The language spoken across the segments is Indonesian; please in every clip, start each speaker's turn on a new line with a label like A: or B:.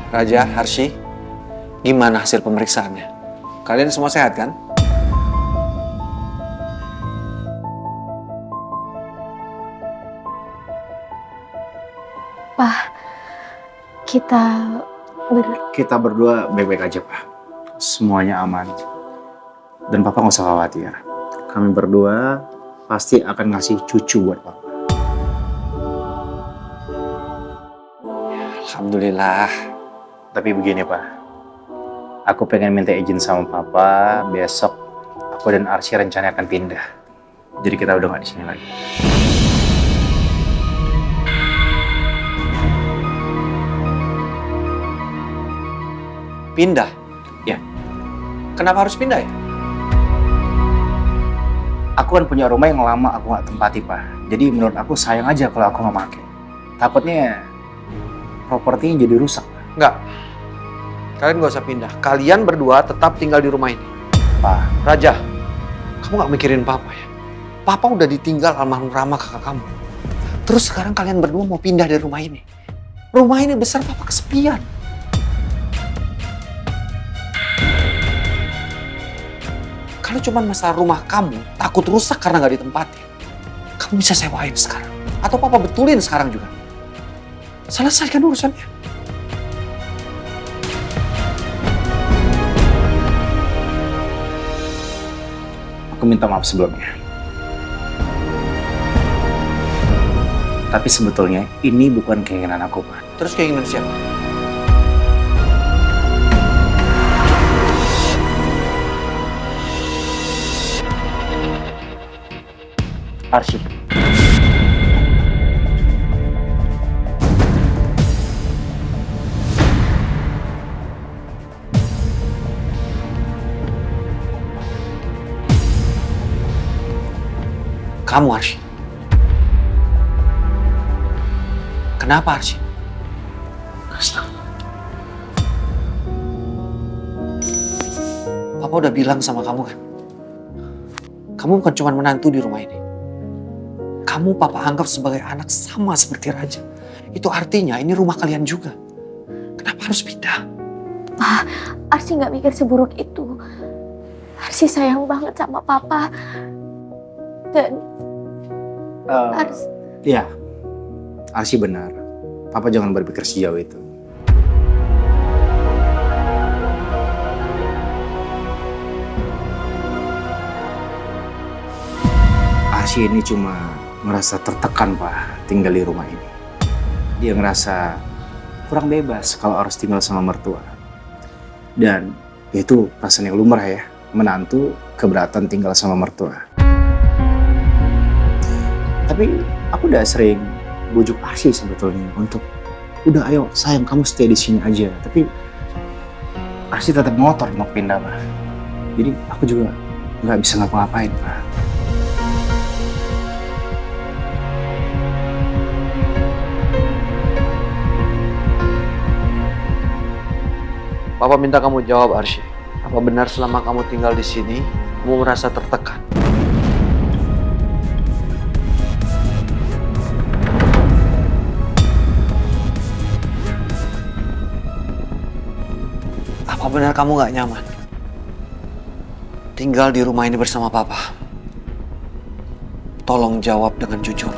A: Raja, Harsy, gimana hasil pemeriksaannya? Kalian semua sehat kan?
B: Pak, kita
C: berdua baik-baik aja, Pak. Semuanya aman. Dan Papa nggak usah khawatir. Kami berdua pasti akan ngasih cucu buat Papa.
A: Alhamdulillah.
C: Tapi begini, Pak. Aku pengen minta izin sama Papa, besok aku dan Arsy rencananya akan pindah. Jadi kita udah nggak di sini lagi.
A: Pindah?
C: Ya.
A: Kenapa harus pindah ya?
C: Aku kan punya rumah yang lama aku nggak tempati, Pak. Jadi menurut aku sayang aja kalau aku nggak pakai. Takutnya propertinya jadi rusak.
A: Enggak. Kalian gak usah pindah. Kalian berdua tetap tinggal di rumah ini.
C: Pak.
A: Raja, kamu gak mikirin Papa ya? Papa udah ditinggal almarhum Rama kakak kamu. Terus sekarang kalian berdua mau pindah dari rumah ini. Rumah ini besar, Papa kesepian. Kalau cuma masalah rumah kamu, takut rusak karena gak ditempatin, kamu bisa sewain sekarang. Atau Papa betulin sekarang juga. Selesaikan urusannya.
C: Aku minta maaf sebelumnya. Tapi sebetulnya ini bukan keinginan aku, Pak.
A: Terus keinginan siapa?
C: Arsy.
A: Kamu, Arsy. Kenapa, Arsy? Papa udah bilang sama kamu kan? Kamu bukan cuma menantu di rumah ini. Kamu Papa anggap sebagai anak sama seperti Raja. Itu artinya ini rumah kalian juga. Kenapa harus pindah?
B: Pak, Arsy nggak mikir seburuk itu. Arsy sayang banget sama Papa. Dan
C: Iya, Arsy benar. Papa jangan berpikir sejauh itu. Arsy ini cuma ngerasa tertekan, Pak, tinggal di rumah ini. Dia ngerasa kurang bebas kalau harus tinggal sama mertua. Dan itu perasaan yang lumrah ya, menantu keberatan tinggal sama mertua. Tapi aku udah sering bujuk Arsy sebetulnya untuk udah ayo sayang kamu stay di sini aja. Tapi Arsy tetap ngotot mau pindah, Pak. Jadi aku juga nggak bisa ngapa-ngapain, Pak.
A: Papa minta kamu jawab, Arsy. Apa benar selama kamu tinggal di sini, kamu merasa tertekan? Apa benar kamu gak nyaman tinggal di rumah ini bersama Papa? Tolong jawab dengan jujur.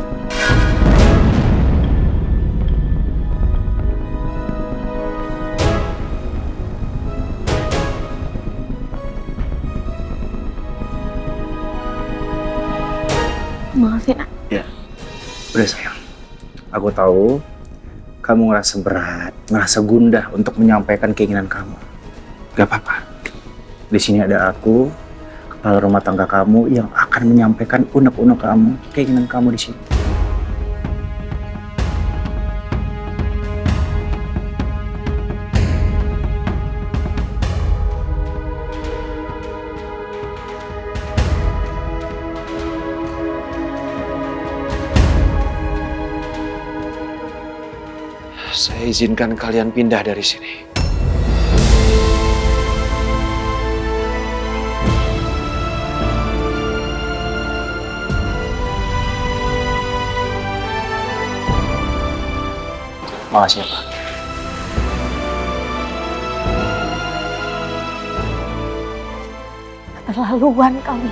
B: maafin aku.
C: Ya, udah sayang. Aku tahu kamu ngerasa berat, ngerasa gundah untuk menyampaikan keinginan kamu. Gak apa-apa. Di sini ada aku, kepala rumah tangga kamu yang akan menyampaikan unek-unek kamu, keinginan kamu di sini.
A: Saya izinkan kalian pindah dari sini.
C: Makasih ya, Pak.
B: Keterlaluan kamu.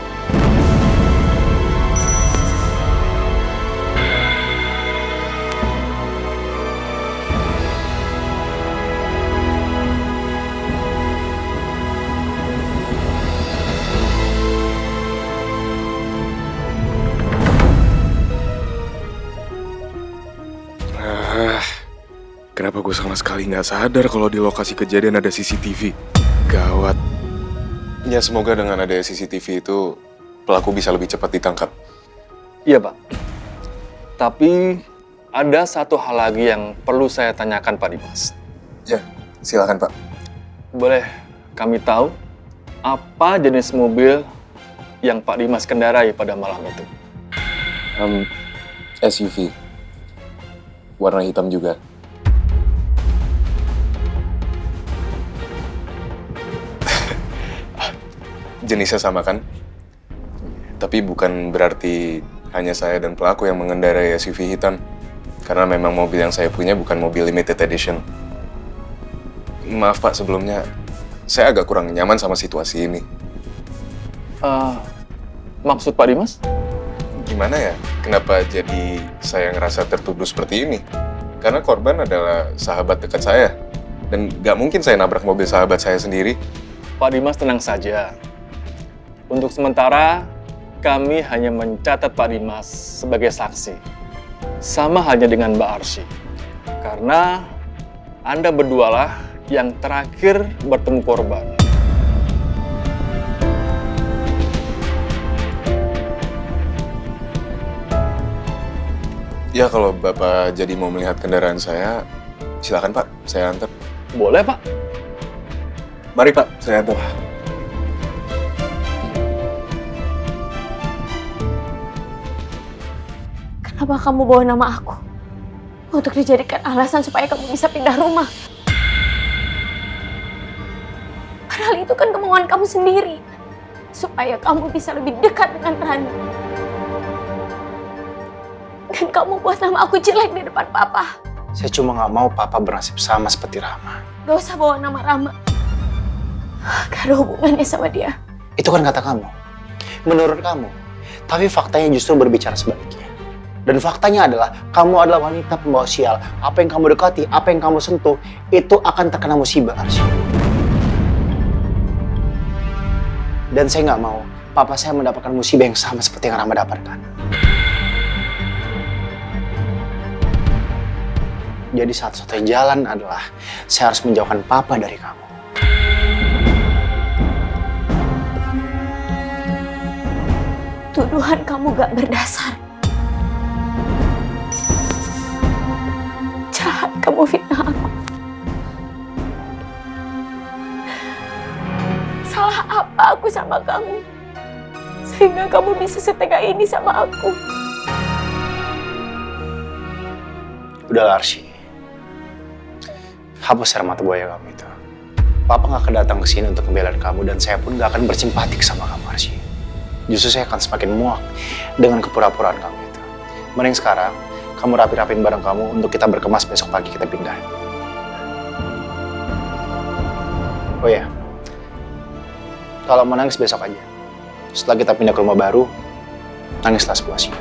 D: Kenapa gue sama sekali nggak sadar kalau di lokasi kejadian ada CCTV? Gawat. Ya semoga dengan ada CCTV itu pelaku bisa lebih cepat ditangkap.
E: Iya, Pak. Tapi ada satu hal lagi yang perlu saya tanyakan, Pak Dimas.
D: Ya, silakan Pak.
E: Boleh kami tahu apa jenis mobil yang Pak Dimas kendarai pada malam itu?
D: SUV. Warna hitam juga. Jenisnya sama kan? Tapi bukan berarti hanya saya dan pelaku yang mengendarai SUV hitam. Karena memang mobil yang saya punya bukan mobil limited edition. Maaf Pak, sebelumnya saya agak kurang nyaman sama situasi ini.
E: Maksud Pak Dimas?
D: Gimana ya? Kenapa jadi saya ngerasa tertuduh seperti ini? Karena korban adalah sahabat dekat saya. Dan gak mungkin saya nabrak mobil sahabat saya sendiri.
E: Pak Dimas tenang saja. Untuk sementara, kami hanya mencatat Pak Dimas sebagai saksi. Sama halnya dengan Mbak Arsy. Karena Anda berdualah yang terakhir bertemu korban.
D: Ya kalau Bapak jadi mau melihat kendaraan saya, silakan Pak, saya antar.
E: Boleh, Pak?
D: Mari Pak, saya antar.
B: Kenapa kamu bawa nama aku? Untuk dijadikan alasan supaya kamu bisa pindah rumah. Padahal itu kan kemauan kamu sendiri. Supaya kamu bisa lebih dekat dengan Rani. Dan kamu buat nama aku jelek di depan Papa.
C: Saya cuma nggak mau Papa bernasib sama seperti Rama.
B: Gak usah bawa nama Rama. Gak ada hubungannya sama dia.
C: Itu kan kata kamu. Menurut kamu. Tapi faktanya justru berbicara sebaliknya. Dan faktanya adalah, kamu adalah wanita pembawa sial. Apa yang kamu dekati, apa yang kamu sentuh, itu akan terkena musibah, Arsy. Dan saya nggak mau Papa saya mendapatkan musibah yang sama seperti yang Rama dapatkan. Jadi satu-satunya jalan adalah, saya harus menjauhkan Papa dari kamu.
B: Tuduhan kamu gak berdasar. Jahat kamu fitnah aku. Salah apa aku sama kamu? Sehingga kamu bisa setega ini sama aku.
C: Udahlah Arsy. Hapus air mata buaya kamu itu. Papa gak akan datang ke sini untuk membela kamu dan saya pun gak akan bersimpatik sama kamu, Arsy. Justru saya akan semakin muak dengan kepura-puraan kamu itu. Mending sekarang, kamu rapi-rapin barang kamu untuk kita berkemas besok pagi kita pindah. Oh ya, kalau mau nangis besok aja. Setelah kita pindah ke rumah baru, nangislah sepuasnya.